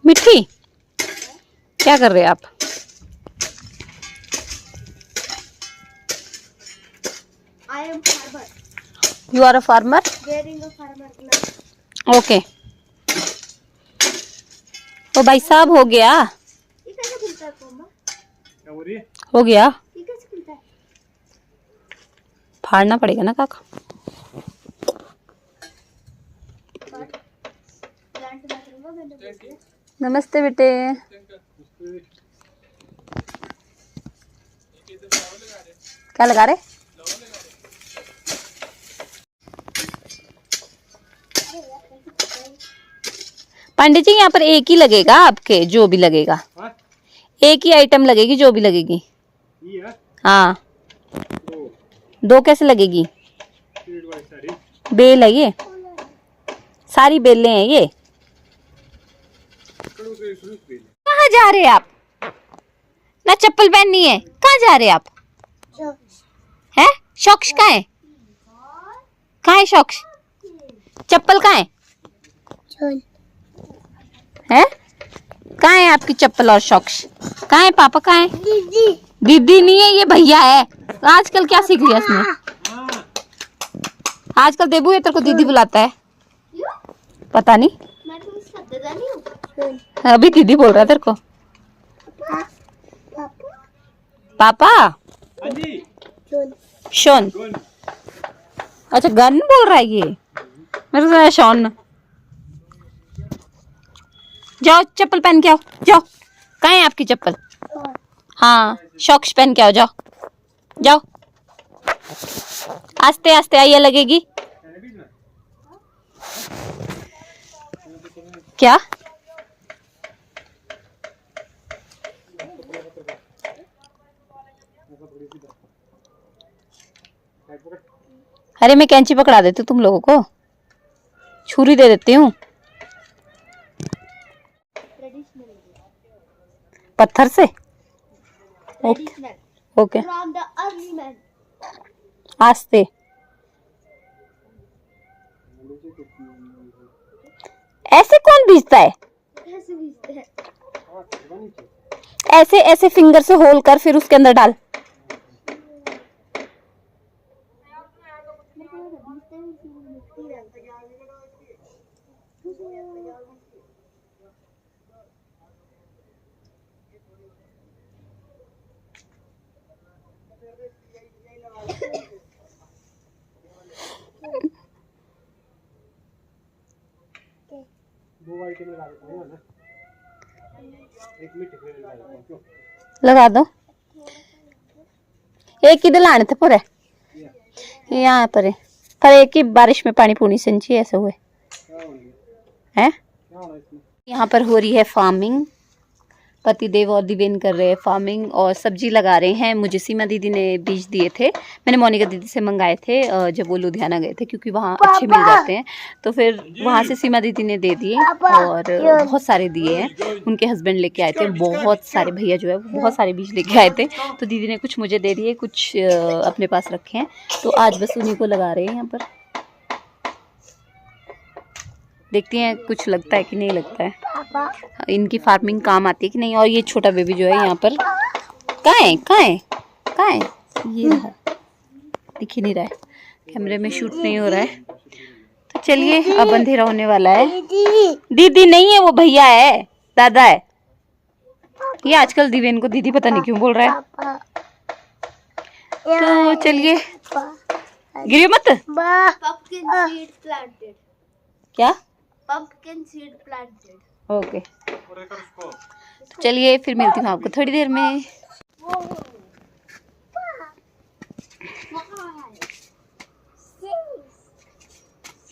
मिट्टी क्या कर रहे हैं आप? I am farmer. You are a farmer? Wearing a farmer clothes. Okay. तो भाई साहब हो गया? ये कैसे खुलता है कोमा? क्या हो रही है? हो गया। ये कैसे खुलता है? फाड़ना पड़ेगा ना काका। प्लांट लगाऊंगा मैंने बोला। नमस्ते बेटे। क्या लगा रहे? पंडित जी यहाँ पर एक ही लगेगा आपके, जो भी लगेगा एक ही आइटम लगेगी, जो भी लगेगी। हाँ, दो कैसे लगेगी? बेल है ये, सारी बेलें हैं ये। कहाँ जा रहे हैं आप? ना चप्पल पहननी है, कहाँ जा रहे हैं आप? हैं? शॉक्स कहाँ है? कहाँ है शॉक्स? चप्पल कहाँ है? हैं? कहाँ है आपकी चप्पल और शॉक्स? कहाँ है? पापा कहाँ है? दीदी। दीदी नहीं है, ये भैया है। आजकल क्या सीख लिया इसने? आजकल देबू ये तेरे को दीदी बुलाता है। पता नहीं, मैं तो उसका दादा नहीं हूँ। अभी दीदी बोल रहा है तेरे को। पापा शॉन। अच्छा गन बोल रहा है ये, मेरे को शॉन। जाओ चप्पल पहन के आओ, जाओ। कहाँ है आपकी चप्पल? हाँ, शॉक्स पहन के आओ, जाओ जाओ। आस्ते आस्ते आइए, लगेगी। क्या? अरे मैं कैंची पकड़ा देती हूँ तुम लोगों को, छुरी दे देती हूँ। पत्थर से? ओके। आस्ते। ऐसे कौन बीजता है? ऐसे ऐसे फिंगर से होल कर, फिर उसके अंदर डाल। लगा दो। एक किधर लाने थे पूरे? यहाँ पर है, पर एक ही बारिश में पानी पूनी सिंची ऐसे हुए हैं। यहाँ पर हो रही है फार्मिंग। पतिदेव और दिवेन कर रहे हैं फार्मिंग और सब्जी लगा रहे हैं। मुझे सीमा दीदी ने बीज दिए थे, मैंने मोनिका दीदी से मंगाए थे जब वो लुधियाना गए थे, क्योंकि वहाँ अच्छे मिल जाते हैं। तो फिर वहाँ से सीमा दीदी ने दे दिए और बहुत सारे दिए हैं। उनके हस्बैंड लेके आए थे, बहुत सारे भैया जो है बहुत सारे बीज लेके आए थे। तो दीदी ने कुछ मुझे दे दिए, कुछ अपने पास रखे हैं। तो आज बस उन्हीं को लगा रहे हैं यहाँ पर। देखती हैं कुछ लगता है कि नहीं लगता है, इनकी फार्मिंग काम आती है कि नहीं। और ये छोटा बेबी जो है यहाँ पर, कहाँ है कहाँ है कहाँ है? ये रहा, दिख ही नहीं रहा है, कैमरे में शूट नहीं हो रहा है। तो चलिए अब अंधेरा होने वाला है। दीदी नहीं है, वो भैया है, दादा है। ये आजकल दिवेन को दीदी पता नहीं क्यों बोल रहा है। तो चलिए, गिरियो मत। क्या? Pumpkin seed planted. ओके, चलिए फिर मिलती हूँ आपको थोड़ी देर में। 5,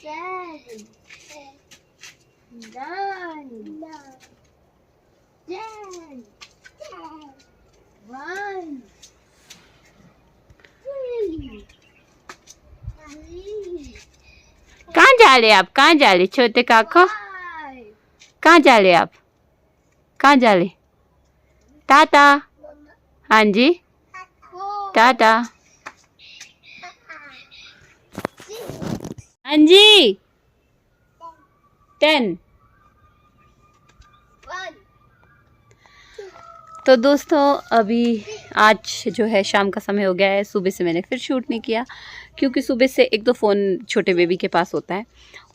6, 7, 9, 10, 1, 2, 3, कहाँ जा रहे आप? कहाँ जा रहे छोटे काका? कहाँ जा रहे आप? कहाँ जा रहे? टाटा। हाँ जी, टाटा। 6 अंजी 10। One. तो दोस्तों अभी आज जो है शाम का समय हो गया है। सुबह से मैंने फिर शूट नहीं किया क्योंकि सुबह से एक तो फ़ोन छोटे बेबी के पास होता है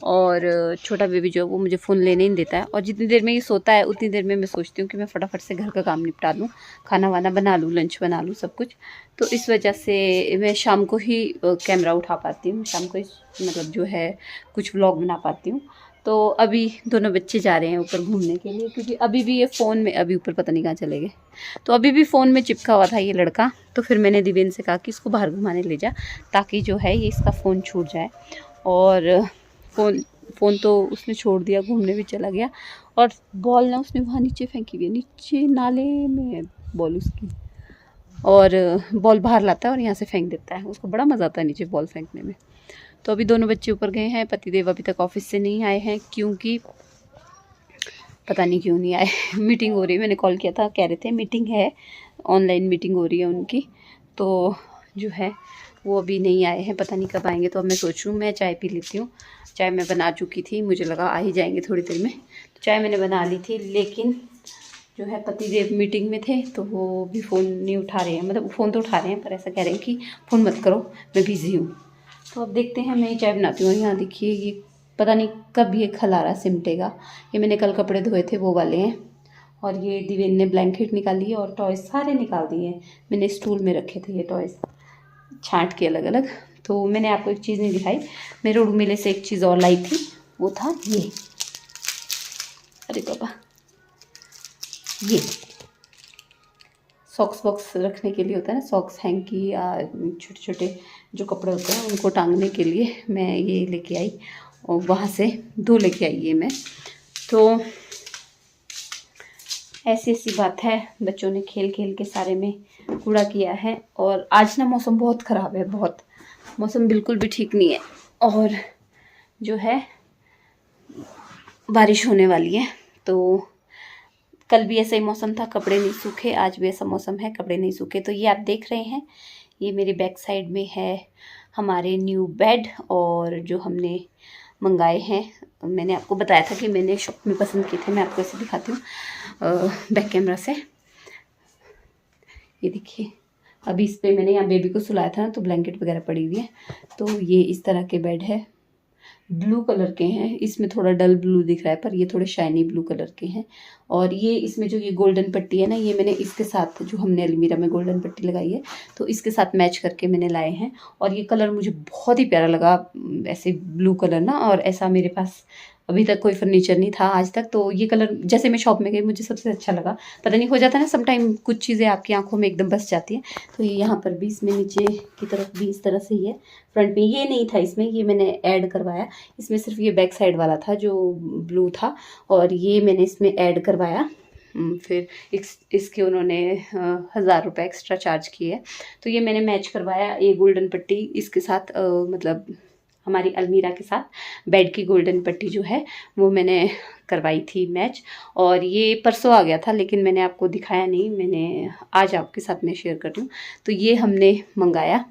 और छोटा बेबी जो है वो मुझे फ़ोन लेने नहीं देता है, और जितनी देर में ये सोता है उतनी देर में मैं सोचती हूँ कि मैं फटाफट से घर का काम निपटा लूँ, खाना वाना बना लूँ, लंच बना लूँ, सब कुछ। तो इस वजह से मैं शाम को ही कैमरा उठा पाती हूँ, शाम को ही मतलब जो है कुछ व्लॉग बना पाती हूँ। तो अभी दोनों बच्चे जा रहे हैं ऊपर घूमने के लिए क्योंकि अभी भी ये फ़ोन में, अभी ऊपर पता नहीं कहाँ चले गए, तो अभी भी फ़ोन में चिपका हुआ था ये लड़का। तो फिर मैंने दिवेन से कहा कि इसको बाहर घुमाने ले जा ताकि जो है ये इसका फ़ोन छूट जाए। और फ़ोन तो उसने छोड़ दिया, घूमने भी चला गया। और बॉल ना उसने वहाँ नीचे फेंकी हुई है, नीचे नाले में है बॉल उसकी, और बॉल बाहर लाता है और यहाँ से फेंक देता है। उसको बड़ा मज़ा आता है नीचे बॉल फेंकने में। तो अभी दोनों बच्चे ऊपर गए हैं, पतिदेव अभी तक ऑफिस से नहीं आए हैं क्योंकि पता नहीं क्यों नहीं आए। मीटिंग हो रही है, मैंने कॉल किया था, कह रहे थे मीटिंग है, ऑनलाइन मीटिंग हो रही है उनकी, तो जो है वो अभी नहीं आए हैं, पता नहीं कब आएंगे। तो अब मैं सोच रही हूँ मैं चाय पी लेती हूँ। चाय मैं बना चुकी थी, मुझे लगा आ ही जाएंगे थोड़ी देर में, तो चाय मैंने बना ली थी। लेकिन जो है पतिदेव मीटिंग में थे तो वो भी फ़ोन नहीं उठा रहे हैं, मतलब फ़ोन तो उठा रहे हैं पर ऐसा कह रहे हैं कि फ़ोन मत करो मैं बिज़ी हूँ। तो अब देखते हैं, मैं ही चाय बनाती हूँ। यहाँ देखिए ये पता नहीं कब ये खलारा सिमटेगा। ये मैंने कल कपड़े धोए थे वो वाले हैं, और ये दिवेन ने ब्लैंकेट निकाली और टॉयज़ सारे निकाल दिए हैं। मैंने स्टूल में रखे थे ये टॉयज़ छांट के अलग अलग। तो मैंने आपको एक चीज़ नहीं दिखाई, मैं रोड मेले से एक चीज़ और लाई थी, वो था ये, अरे बाबा, ये सॉक्स बॉक्स रखने के लिए होता है ना, सॉक्स हैंकी या छोटे छोटे जो कपड़े होते हैं उनको टांगने के लिए मैं ये लेके आई, और वहाँ से 2 लेके आई ये मैं। तो ऐसी ऐसी बात है, बच्चों ने खेल खेल के सारे में कूड़ा किया है। और आज ना मौसम बहुत ख़राब है, बहुत, मौसम बिल्कुल भी ठीक नहीं है, और जो है बारिश होने वाली है। तो कल भी ऐसा ही मौसम था, कपड़े नहीं सूखे, आज भी ऐसा मौसम है, कपड़े नहीं सूखे। तो ये आप देख रहे हैं, ये मेरे बैक साइड में है हमारे न्यू बेड, और जो हमने मंगाए हैं, मैंने आपको बताया था कि मैंने शॉप में पसंद किए थे, मैं आपको ऐसे दिखाती हूँ बैक कैमरा से। ये देखिए, अभी इस पर मैंने यहाँ बेबी को सुलाया था ना, तो ब्लैंकेट वगैरह पड़ी हुई है। तो ये इस तरह के बेड है, ब्लू कलर के हैं, इसमें थोड़ा डल ब्लू दिख रहा है पर ये थोड़े शाइनी ब्लू कलर के हैं। और ये इसमें जो ये गोल्डन पट्टी है ना, ये मैंने इसके साथ, जो हमने अलमीरा में गोल्डन पट्टी लगाई है, तो इसके साथ मैच करके मैंने लाए हैं। और ये कलर मुझे बहुत ही प्यारा लगा, ऐसे ब्लू कलर ना, और ऐसा मेरे पास अभी तक कोई फर्नीचर नहीं था आज तक। तो ये कलर जैसे मैं शॉप में गई मुझे सबसे अच्छा लगा। पता नहीं, हो जाता है ना समटाइम, कुछ चीज़ें आपकी आंखों में एकदम बस जाती हैं। तो ये यहाँ पर भी इसमें नीचे की तरफ भी इस तरह से ही है, फ्रंट में ये नहीं था इसमें, ये मैंने ऐड करवाया। इसमें सिर्फ ये बैक साइड वाला था जो ब्लू था, और ये मैंने इसमें ऐड करवाया। फिर इसके उन्होंने 1000 रुपये एक्स्ट्रा चार्ज किए। तो ये मैंने मैच करवाया, ये गोल्डन पट्टी इसके साथ, मतलब हमारी अलमीरा के साथ बेड की गोल्डन पट्टी जो है वो मैंने करवाई थी मैच। और ये परसों आ गया था, लेकिन मैंने आपको दिखाया नहीं, मैंने आज आपके साथ में शेयर कर दूँ। तो ये हमने मंगाया,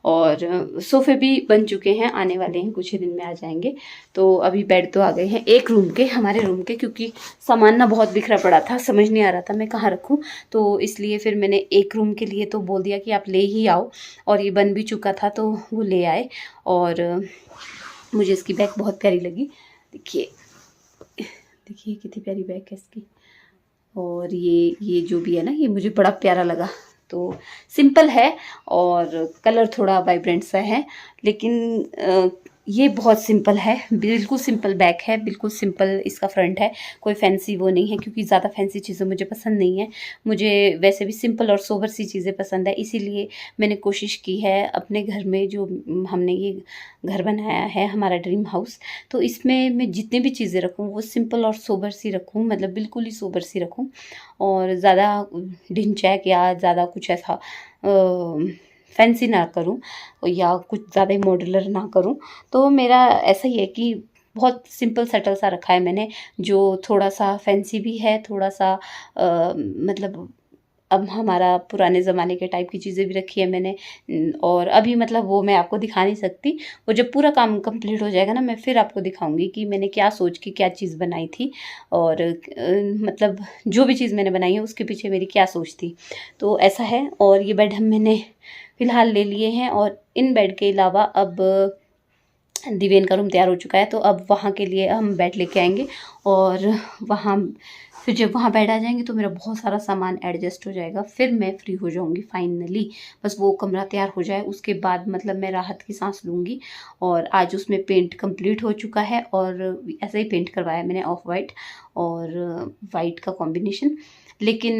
और सोफ़े भी बन चुके हैं, आने वाले हैं, कुछ ही दिन में आ जाएंगे। तो अभी बेड तो आ गए हैं एक रूम के, हमारे रूम के, क्योंकि सामान ना बहुत बिखरा पड़ा था, समझ नहीं आ रहा था मैं कहाँ रखूँ। तो इसलिए फिर मैंने एक रूम के लिए तो बोल दिया कि आप ले ही आओ, और ये बन भी चुका था तो वो ले आए। और मुझे इसकी बैग बहुत प्यारी लगी, देखिए देखिए कितनी प्यारी बैग है इसकी। और ये जो भी है ना, ये मुझे बड़ा प्यारा लगा। तो सिंपल है और कलर थोड़ा वाइब्रेंट सा है, लेकिन ये बहुत सिंपल है, बिल्कुल सिंपल बैग है, बिल्कुल सिंपल इसका फ्रंट है, कोई फैंसी वो नहीं है, क्योंकि ज़्यादा फैंसी चीज़ें मुझे पसंद नहीं है। मुझे वैसे भी सिंपल और सोबर सी चीज़ें पसंद है, इसीलिए मैंने कोशिश की है अपने घर में, जो हमने ये घर बनाया है हमारा ड्रीम हाउस, तो इसमें मैं जितनी भी चीज़ें रखूँ वो सिंपल और सोबर सी रखूँ, मतलब बिल्कुल ही सोबर सी रखूँ, और ज़्यादा ढिंचैक या ज़्यादा कुछ ऐसा फैंसी ना करूं, या कुछ ज़्यादा ही मॉड्यूलर ना करूं। तो मेरा ऐसा ही है कि बहुत सिंपल सेटल सा रखा है मैंने, जो थोड़ा सा फैंसी भी है, थोड़ा सा मतलब अब हमारा पुराने ज़माने के टाइप की चीज़ें भी रखी है मैंने। और अभी मतलब वो मैं आपको दिखा नहीं सकती, वो जब पूरा काम कंप्लीट हो जाएगा ना मैं फिर आपको दिखाऊंगी कि मैंने क्या सोच के क्या चीज़ बनाई थी, और मतलब जो भी चीज़ मैंने बनाई है उसके पीछे मेरी क्या सोच थी। तो ऐसा है। और ये बेड हम मैंने फ़िलहाल ले लिए हैं, और इन बेड के अलावा अब दिव्यन का रूम तैयार हो चुका है, तो अब वहाँ के लिए हम बेड लेके आएंगे, और वहाँ फिर जब वहाँ बेड आ जाएंगे तो मेरा बहुत सारा सामान एडजस्ट हो जाएगा, फिर मैं फ्री हो जाऊँगी फाइनली। बस वो कमरा तैयार हो जाए उसके बाद मतलब मैं राहत की सांस लूँगी। और आज उसमें पेंट कंप्लीट हो चुका है, और ऐसे ही पेंट करवाया मैंने ऑफ वाइट और वाइट का कॉम्बिनेशन। लेकिन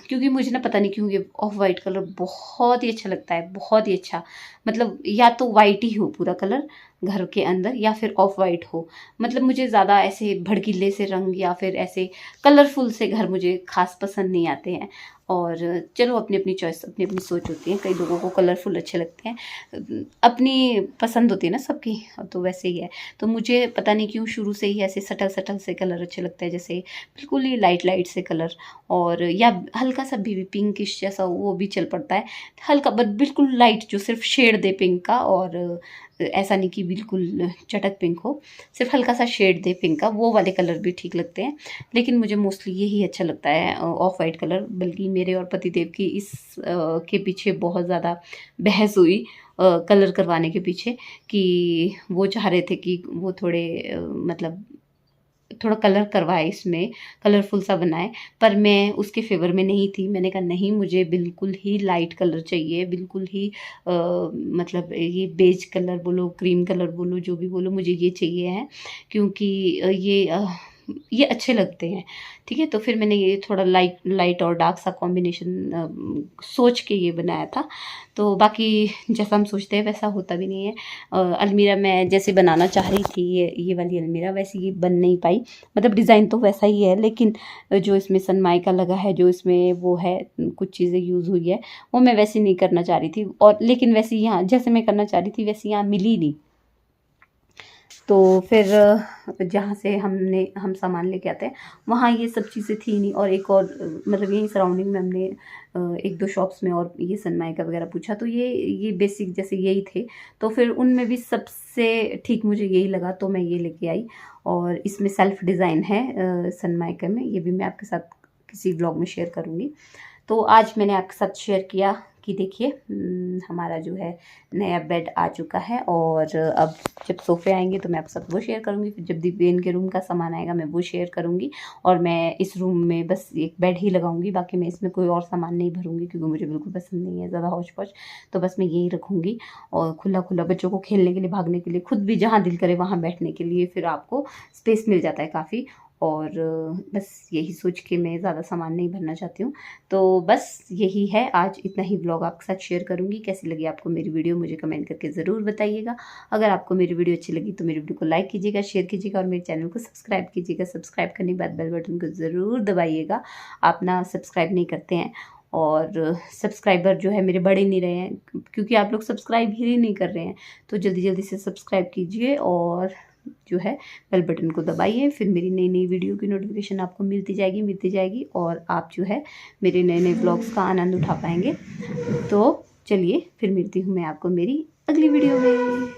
क्योंकि मुझे ना पता नहीं क्यों ये ऑफ वाइट कलर बहुत ही अच्छा लगता है, बहुत ही अच्छा। मतलब या तो वाइट ही हो पूरा कलर घर के अंदर, या फिर ऑफ वाइट हो। मतलब मुझे ज़्यादा ऐसे भड़कीले से रंग या फिर ऐसे कलरफुल से घर मुझे खास पसंद नहीं आते हैं। और चलो अपनी अपनी चॉइस, अपनी अपनी सोच होती है। कई लोगों को कलरफुल अच्छे लगते हैं, अपनी पसंद होती है ना सबकी, तो वैसे ही है। तो मुझे पता नहीं क्यों शुरू से ही ऐसे सटल सटल से कलर अच्छे लगते हैं, जैसे बिल्कुल ही लाइट लाइट से कलर, और या हल्का सा भी पिंकिश जैसा वो भी चल पड़ता है, हल्का बट बिल्कुल लाइट जो सिर्फ शेड दे पिंक का, और ऐसा नहीं कि बिल्कुल चटक पिंक हो, सिर्फ हल्का सा शेड दे पिंक का, वो वाले कलर भी ठीक लगते हैं। लेकिन मुझे मोस्टली यही अच्छा लगता है ऑफ वाइट कलर। बल्कि मेरे और पतिदेव की इस के पीछे बहुत ज़्यादा बहस हुई कलर करवाने के पीछे, कि वो चाह रहे थे कि वो थोड़े मतलब थोड़ा कलर करवाए, इसमें कलरफुल सा बनाए, पर मैं उसके फेवर में नहीं थी। मैंने कहा नहीं, मुझे बिल्कुल ही लाइट कलर चाहिए, बिल्कुल ही मतलब ये बेज कलर बोलो, क्रीम कलर बोलो, जो भी बोलो, मुझे ये चाहिए है, क्योंकि ये अच्छे लगते हैं। ठीक है, तो फिर मैंने ये थोड़ा लाइट और डार्क सा कॉम्बिनेशन सोच के ये बनाया था। तो बाकी जैसा हम सोचते हैं वैसा होता भी नहीं है। अलमीरा मैं जैसे बनाना चाह रही थी, ये वाली अलमीरा, वैसे ये बन नहीं पाई। मतलब डिज़ाइन तो वैसा ही है, लेकिन जो इसमें सनमाइका लगा है, जो इसमें वो है, कुछ चीज़ें यूज़ हुई है, वो मैं वैसे नहीं करना चाह रही थी। और लेकिन वैसे यहाँ जैसे मैं करना चाह रही थी वैसे यहाँ मिली नहीं। तो फिर जहाँ से हम सामान लेके आते हैं वहाँ ये सब चीज़ें थी नहीं। और एक और मतलब यही सराउंडिंग में हमने एक दो शॉप्स में और ये सनमाइका वगैरह पूछा, तो ये बेसिक जैसे यही थे। तो फिर उनमें भी सबसे ठीक मुझे यही लगा, तो मैं ये लेके आई। और इसमें सेल्फ डिज़ाइन है सनमाइका में, ये भी मैं आपके साथ किसी ब्लॉग में शेयर करूँगी। तो आज मैंने आपके साथ शेयर किया कि देखिए हमारा जो है नया बेड आ चुका है। और अब जब सोफ़े आएंगे तो मैं आपके साथ वो शेयर करूँगी, फिर जब दिव्यन के रूम का सामान आएगा मैं वो शेयर करूँगी। और मैं इस रूम में बस एक बेड ही लगाऊंगी, बाकी मैं इसमें कोई और सामान नहीं भरूँगी, क्योंकि मुझे बिल्कुल पसंद नहीं है ज़्यादा हौच पौच। तो बस मैं यही रखूँगी, और खुला खुला बच्चों को खेलने के लिए, भागने के लिए, खुद भी जहाँ दिल करे वहाँ बैठने के लिए, फिर आपको स्पेस मिल जाता है काफ़ी। और बस यही सोच के मैं ज़्यादा सामान नहीं भरना चाहती हूँ। तो बस यही है, आज इतना ही ब्लॉग आपके साथ शेयर करूँगी। कैसी लगी आपको मेरी वीडियो मुझे कमेंट करके ज़रूर बताइएगा। अगर आपको मेरी वीडियो अच्छी लगी तो मेरी वीडियो को लाइक कीजिएगा, शेयर कीजिएगा, और मेरे चैनल को सब्सक्राइब कीजिएगा। सब्सक्राइब करने के बाद बेल बटन को ज़रूर दबाइएगा, आप ना सब्सक्राइब नहीं करते हैं। और सब्सक्राइबर जो है मेरे बढ़ ही नहीं रहे हैं, क्योंकि आप लोग सब्सक्राइब ही नहीं कर रहे हैं। तो जल्दी जल्दी से सब्सक्राइब कीजिए, और जो है बेल बटन को दबाइए, फिर मेरी नई नई वीडियो की नोटिफिकेशन आपको मिलती जाएगी, और आप जो है मेरे नए नए ब्लॉग्स का आनंद उठा पाएंगे। तो चलिए फिर मिलती हूँ मैं आपको मेरी अगली वीडियो में।